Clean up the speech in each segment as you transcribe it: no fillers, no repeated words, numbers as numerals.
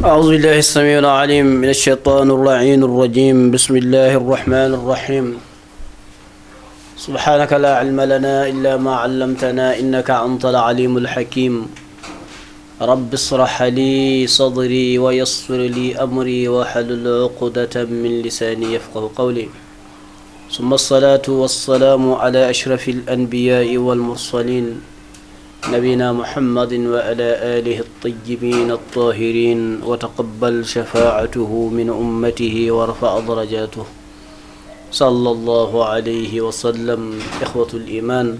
أعوذ بالله السميع العليم من الشيطان اللعين الرجيم. بسم الله الرحمن الرحيم. سبحانك لا علم لنا إلا ما علمتنا إنك أنت العليم الحكيم. رب اشرح لي صدري ويسر لي أمري واحلل عقدة من لساني يفقه قولي. ثم الصلاة والسلام على أشرف الأنبياء والمرسلين نبينا محمد وعلى آله الطيبين الطاهرين وتقبل شفاعته من أمته ورفع درجاته صلى الله عليه وسلم. إخوة الإيمان،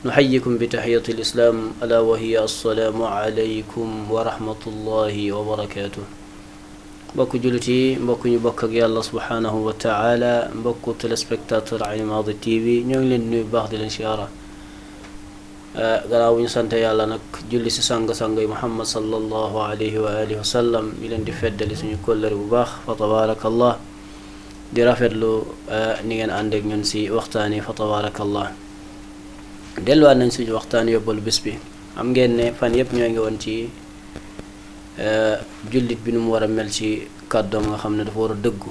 نحييكم بتحية الإسلام ألا وهي السلام عليكم ورحمة الله وبركاته. mbokku jullit yi, mbokku ñu bokk ak yàlla subhanahu wa taala, mbokku téléspectateur Ayn Mady TV, ñoo ngi leen nuyu baax di leen siyaara. gannaaw bu ñu sante yàlla nag julli si sang-sang yi Muhammad sallallahu alayhi wa alihi wa sallam, ñu leen di feddali suñu kóllëre bu baax fa tabarakallah, di rafetlu ni ngeen ànd ak ñun si waxtaan yi fa tabarakallah. delluwaat nañ suñu waxtaan yóbbalu bés bi. am ngeen ne fan yëpp ñoo ngi woon ci jullit bi nu mu war a mel ci kàddoom nga xam ne dafa war a dëggu.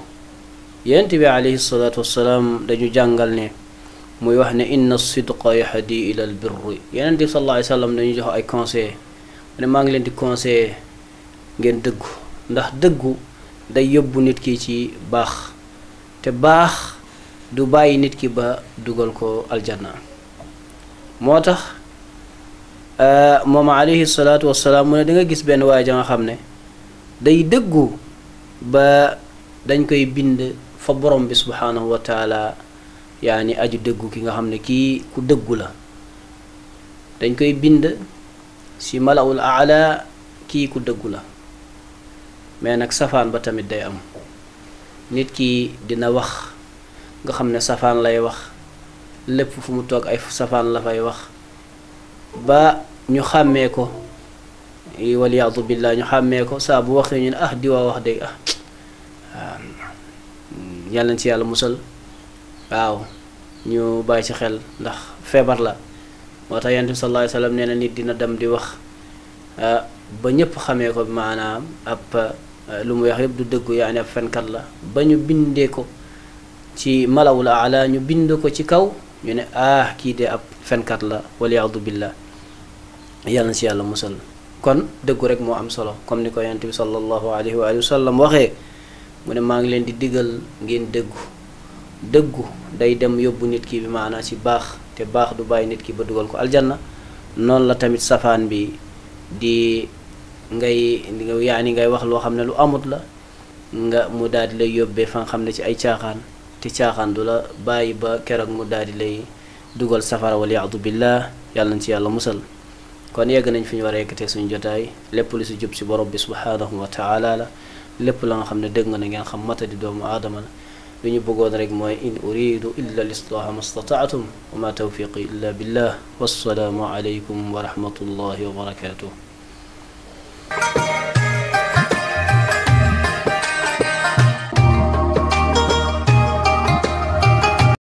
yonent bi alayhi salaatu wassalaam dañu jàngal ne muy wax ne inna sidqa yahdi ila al birri. yonent bi sallallahu alayhi wa sallam dañu jox ay conseil ne maa ngi leen di conseiller ngeen dëggu, ndax dëggu day yóbbu nit ki ci baax, te baax du bàyyi nit ki ba dugal ko aljanna. moo tax moom alayhi salaatu wassalaam mu ne da nga gis benn waaye ja nga xam ne day dëggu ba dañ koy bind fa borom bi subhanahu wa taala, yaani aju dëggu ki nga xam ne kii ku dëggu la, dañ koy bind si malawul aala kii ku dëggu la. mais nag safaan ba tamit day am. nit ki dina wax nga xam ne safaan lay wax, lépp fu mu toog ay safaan la fay wax, ba ñu xàmmee ko, waliyaadu billah, ñu xàmmee ko saa bu waxee ñu ne ah diwaa wax dëgg yàlla na ci yàlla musal. waaw, ñu bàyyi ci xel ndax feebar la. moo tax yonent bi sallallahu alayhi wa sallam nee na nit dina dem di wax ba ñëpp xamee ko, maanaam ab lu mu wax yëpp du dëggu, yaani ab fenkat la, ba ñu bindee ko ci malawul aala, ñu bind ko ci kaw, ñu ne kii de ab fenkat la, waliyaadu billah, yàlla na ci yàlla musal. kon dëggu rek moo am solo, comme ni ko yonent bi sallallahu alayhi wa sallam waxee, mu ne maa ngi leen di digal ngeen dëggu. dëggu day dem yóbbu nit ki bi maanaa ci baax, te baax du bàyyi nit ki ba dugal ko aljanna. noonu la tamit safaan bi di ngay wax loo xam ne lu amut la, nga mu daal di lay yóbbee fa nga xam ne ci ay caaxaan, te caaxaan du la bàyyi ba keroog mu daal di lay dugal safara, waliyaadu billah, yàlla nañ ci yàlla musal. kon yegg nañ fi ñu war a yekkatee suñu jotaay. lépp lu si jub si borom bi subhanahu wa taala la, lépp la nga xam ne dëgg nga na ngeen xam matadi doomu aadama la. li ñu bëggoon rek mooy in uridu illa lislaaha ma stataatum wa ma tawfiqi illa billah. wassalaamu alaykum wa rahmatullahi wa barakatuh.